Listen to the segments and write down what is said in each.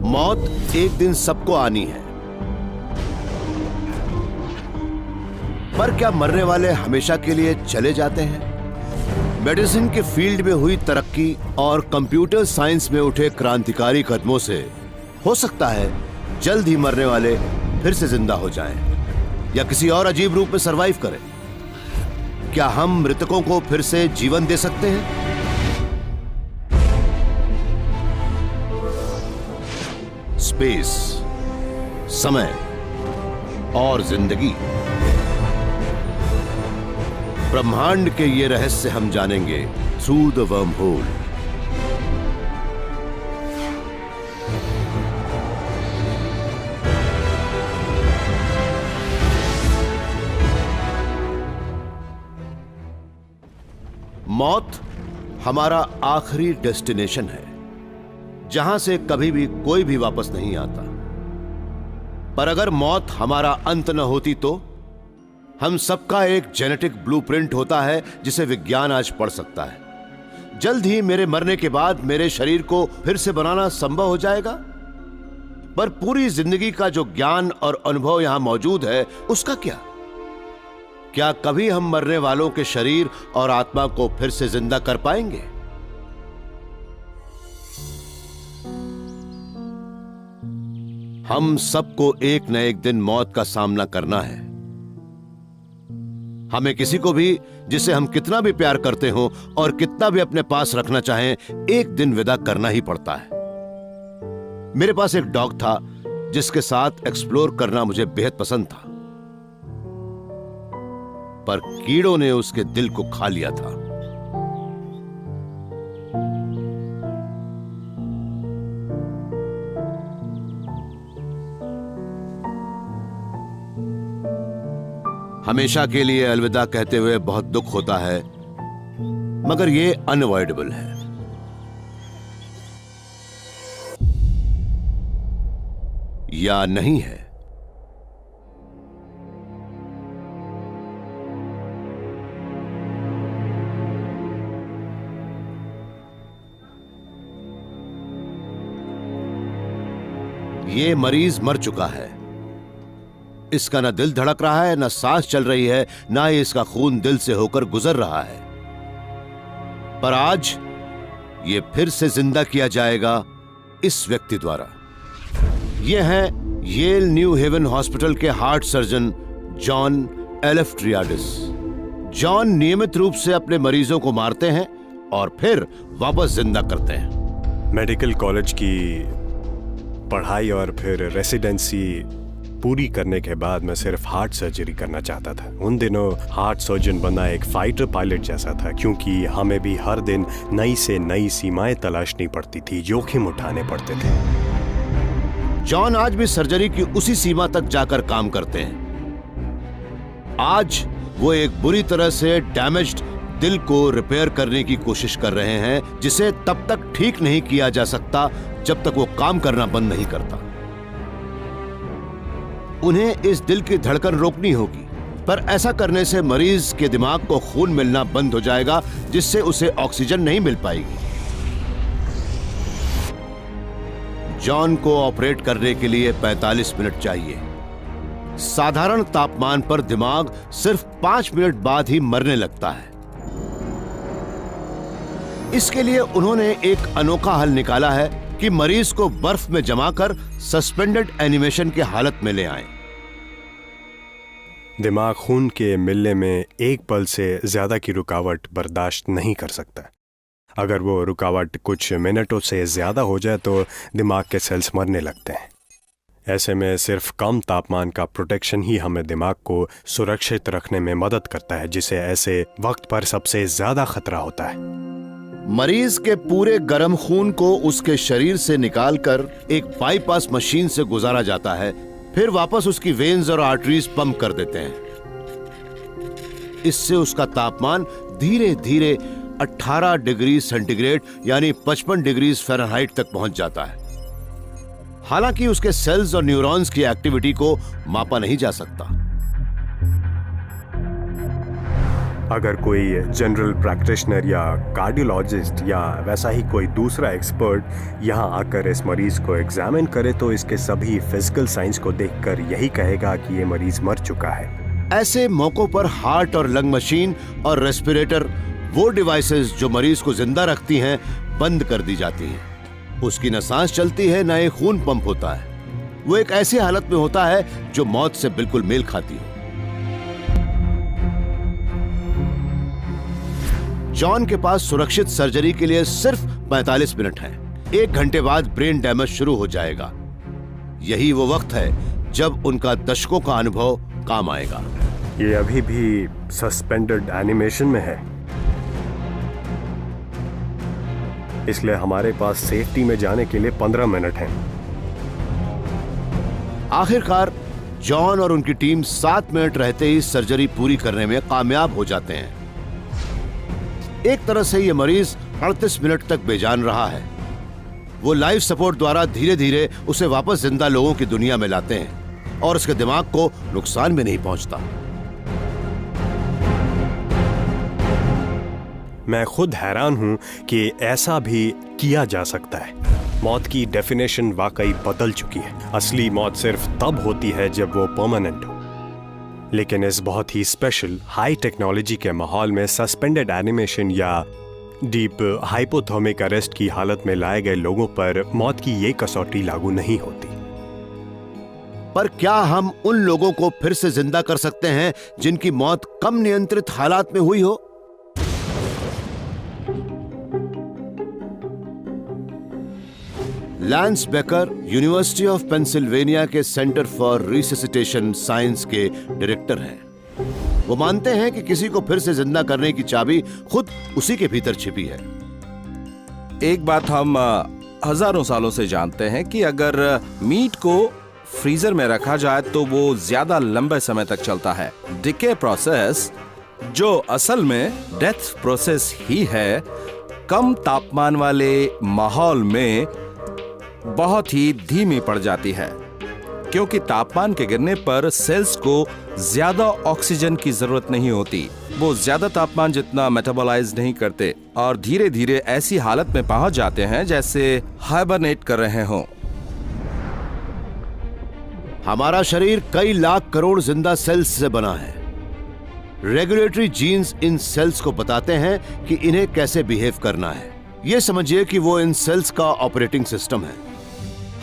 मौत एक दिन सबको आनी है, पर क्या मरने वाले हमेशा के लिए चले जाते हैं? मेडिसिन के फील्ड में हुई तरक्की और कंप्यूटर साइंस में उठे क्रांतिकारी कदमों से हो सकता है जल्द ही मरने वाले फिर से जिंदा हो जाएं या किसी और अजीब रूप में सरवाइव करें। क्या हम मृतकों को फिर से जीवन दे सकते हैं? स्पेस, समय और जिंदगी, ब्रह्मांड के ये रहस्य हम जानेंगे थ्रू द वर्म होल। मौत हमारा आखिरी डेस्टिनेशन है, जहां से कभी भी कोई भी वापस नहीं आता। पर अगर मौत हमारा अंत न होती तो हम सबका एक जेनेटिक ब्लूप्रिंट होता है जिसे विज्ञान आज पढ़ सकता है। जल्द ही मेरे मरने के बाद मेरे शरीर को फिर से बनाना संभव हो जाएगा, पर पूरी जिंदगी का जो ज्ञान और अनुभव यहां मौजूद है उसका क्या? क्या कभी हम मरने वालों के शरीर और आत्मा को फिर से जिंदा कर पाएंगे? हम सबको एक न एक दिन मौत का सामना करना है। हमें किसी को भी, जिसे हम कितना भी प्यार करते हो और कितना भी अपने पास रखना चाहें, एक दिन विदा करना ही पड़ता है। मेरे पास एक डॉग था जिसके साथ एक्सप्लोर करना मुझे बेहद पसंद था, पर कीड़ों ने उसके दिल को खा लिया था। हमेशा के लिए अलविदा कहते हुए बहुत दुख होता है, मगर यह अनअवॉइडेबल है। या नहीं है? ये मरीज मर चुका है। इसका ना दिल धड़क रहा है, ना सांस चल रही है, ना ही इसका खून दिल से होकर गुजर रहा है। पर आज ये फिर से जिंदा किया जाएगा इस व्यक्ति द्वारा। ये हैं येल न्यू हेवन हॉस्पिटल के heart surgeon John Elefteriades. John नियमित रूप से अपने मरीजों को मारते हैं और फिर वापस जिंदा करते हैं। मेडिकल कॉलेज की पढ़ाई और फिर रेसिडेंसी पूरी करने के बाद मैं सिर्फ हार्ट सर्जरी करना चाहता था। उन दिनों हार्ट सर्जन बनना एक फाइटर पायलट जैसा था, क्योंकि हमें भी हर दिन नई से नई सीमाएं तलाशनी पड़ती थी, जोखिम उठाने पड़ते थे। जॉन आज भी सर्जरी की उसी सीमा तक जाकर काम करते हैं। आज वो एक बुरी तरह से डैमेज्ड दिल को रिपेयर करने की कोशिश कर रहे हैं, जिसे तब तक ठीक नहीं किया जा सकता जब तक वो काम करना बंद नहीं करता। उन्हें इस दिल की धड़कन रोकनी होगी, पर ऐसा करने से मरीज के दिमाग को खून मिलना बंद हो जाएगा, जिससे उसे ऑक्सीजन नहीं मिल पाएगी। जॉन को ऑपरेट करने के लिए 45 मिनट चाहिए। साधारण तापमान पर दिमाग सिर्फ 5 मिनट बाद ही मरने लगता है। इसके लिए उन्होंने एक अनोखा हल निकाला है कि मरीज को बर्फ में जमाकर सस्पेंडेड एनिमेशन की हालत में ले आएं। दिमाग खून के मिलने में एक पल से ज्यादा की रुकावट बर्दाश्त नहीं कर सकता। अगर वो रुकावट कुछ मिनटों से ज्यादा हो जाए तो दिमाग के सेल्स मरने लगते हैं। ऐसे में सिर्फ कम तापमान का प्रोटेक्शन ही हमें दिमाग को सुरक्षित रखने में मदद करता है, जिसे ऐसे वक्त पर सबसे ज्यादा खतरा होता है। मरीज के पूरे गर्म खून को उसके शरीर से निकालकर एक बाईपास मशीन से गुजारा जाता है, फिर वापस उसकी वेन्स और आर्टरीज पंप कर देते हैं। इससे उसका तापमान धीरे धीरे 18 डिग्री सेंटीग्रेड यानी 55 डिग्री फ़ारेनहाइट तक पहुंच जाता है। हालांकि उसके सेल्स और न्यूरॉन्स की एक्टिविटी को मापा नहीं जा सकता। अगर कोई जनरल प्रैक्टिशनर या कार्डियोलॉजिस्ट या वैसा ही कोई दूसरा एक्सपर्ट यहाँ आकर इस मरीज को एग्जामिन करे तो इसके सभी फिजिकल साइंस को देखकर यही कहेगा कि ये मरीज मर चुका है। ऐसे मौकों पर हार्ट और लंग मशीन और रेस्पिरेटर, वो डिवाइसेस जो मरीज को जिंदा रखती हैं, बंद कर दी जाती हैं। उसकी न सांस चलती है, न ही खून पंप होता है। वो एक ऐसी हालत में होता है जो मौत से बिल्कुल मेल खाती हो। जॉन के पास सुरक्षित सर्जरी के लिए सिर्फ 45 मिनट हैं। 1 घंटे बाद ब्रेन डैमेज शुरू हो जाएगा। यही वो वक्त है जब उनका दशकों का अनुभव काम आएगा। ये अभी भी सस्पेंडेड एनिमेशन में है, इसलिए हमारे पास सेफ्टी में जाने के लिए 15 मिनट हैं। आखिरकार जॉन और उनकी टीम 7 मिनट रहते ही सर्जरी पूरी करने में कामयाब हो जाते हैं। एक तरह से ये मरीज 38 मिनट तक बेजान रहा है। वो लाइफ सपोर्ट द्वारा धीरे धीरे उसे वापस जिंदा लोगों की दुनिया में लाते हैं और उसके दिमाग को नुकसान भी नहीं पहुंचता। मैं खुद हैरान हूं कि ऐसा भी किया जा सकता है। मौत की डेफिनेशन वाकई बदल चुकी है। असली मौत सिर्फ तब होती है जब वो परमानेंट हो, लेकिन इस बहुत ही स्पेशल हाई टेक्नोलॉजी के माहौल में सस्पेंडेड एनिमेशन या डीप हाइपोथर्मिक अरेस्ट की हालत में लाए गए लोगों पर मौत की ये कसौटी लागू नहीं होती। पर क्या हम उन लोगों को फिर से जिंदा कर सकते हैं जिनकी मौत कम नियंत्रित हालात में हुई हो? Lens baker university of Pennsylvania के सेंटर फॉर रिससिटेशन साइंस के डायरेक्टर हैं। वो मानते हैं कि किसी को फिर से जिंदा करने की चाबी खुद उसी के भीतर छिपी है। एक बात हम हजारों सालों से जानते हैं कि अगर मीट को फ्रीजर में रखा जाए तो वो ज्यादा लंबे समय तक चलता है। डिके प्रोसेस, जो असल में डेथ प्रोसेस ही है, कम तापमान वाले माहौल में बहुत ही धीमी पड़ जाती है, क्योंकि तापमान के गिरने पर सेल्स को ज्यादा ऑक्सीजन की जरूरत नहीं होती। वो ज्यादा तापमान जितना मेटाबोलाइज नहीं करते और धीरे धीरे ऐसी हालत में पहुंच जाते हैं जैसे हाइबरनेट कर रहे हों। हमारा शरीर कई लाख करोड़ जिंदा सेल्स से बना है। रेगुलेटरी जीन्स इन सेल्स को बताते हैं कि इन्हें कैसे बिहेव करना है। ये समझिए कि वो इन सेल्स का ऑपरेटिंग सिस्टम है।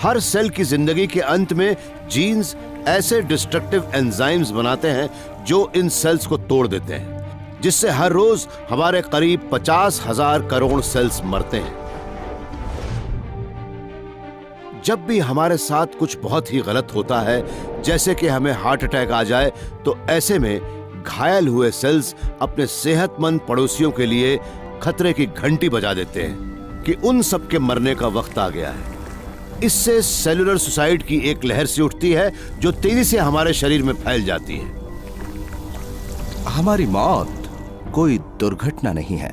हर सेल की जिंदगी के अंत में जीन्स ऐसे डिस्ट्रक्टिव एंजाइम्स बनाते हैं जो इन सेल्स को तोड़ देते हैं, जिससे हर रोज हमारे करीब 50,000 करोड़ सेल्स मरते हैं। जब भी हमारे साथ कुछ बहुत ही गलत होता है, जैसे कि हमें हार्ट अटैक आ जाए, तो ऐसे में घायल हुए सेल्स अपने सेहतमंद पड़ोसियों के लिए खतरे की घंटी बजा देते हैं कि उन सब के मरने का वक्त आ गया है। इससे सेलुलर सुसाइड की एक लहर सी उठती है जो तेजी से हमारे शरीर में फैल जाती है। हमारी मौत कोई दुर्घटना नहीं है,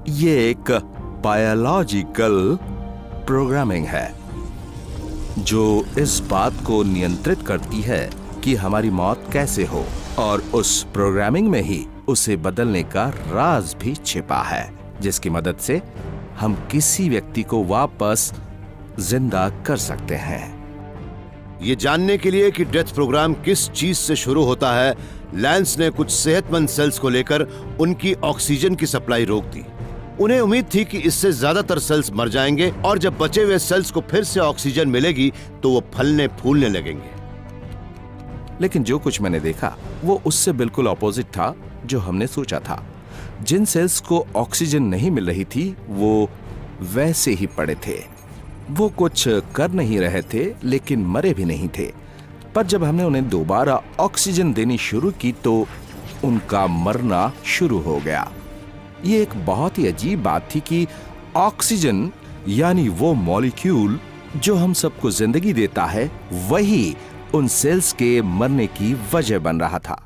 ये एक बायोलॉजिकल प्रोग्रामिंग है जो इस बात को नियंत्रित करती है कि हमारी मौत कैसे हो, और उस प्रोग्रामिंग में ही उसे बदलने का राज भी छिपा है, जिसकी मदद से हम किसी व्यक्ति को वापस जिंदा कर सकते हैं। ये जानने के लिए कि डेथ प्रोग्राम किस चीज से शुरू होता है, लैंस ने कुछ सेहतमंद सेल्स को लेकर उनकी ऑक्सीजन की सप्लाई रोक दी। उन्हें उम्मीद थी कि इससे ज्यादातर सेल्स मर जाएंगे और जब बचे हुए सेल्स को फिर से ऑक्सीजन मिलेगी तो वो फलने फूलने लगेंगे। लेकिन जो कुछ मैंने देखा वो उससे बिल्कुल ऑपोजिट था जो हमने सोचा था। जिन सेल्स को ऑक्सीजन नहीं मिल रही थी वो वैसे ही पड़े थे। वो कुछ कर नहीं रहे थे लेकिन मरे भी नहीं थे। पर जब हमने उन्हें दोबारा ऑक्सीजन देनी शुरू की तो उनका मरना शुरू हो गया। ये एक बहुत ही अजीब बात थी कि ऑक्सीजन यानी वो मॉलिक्यूल जो हम सबको जिंदगी देता है, वही उन सेल्स के मरने की वजह बन रहा था।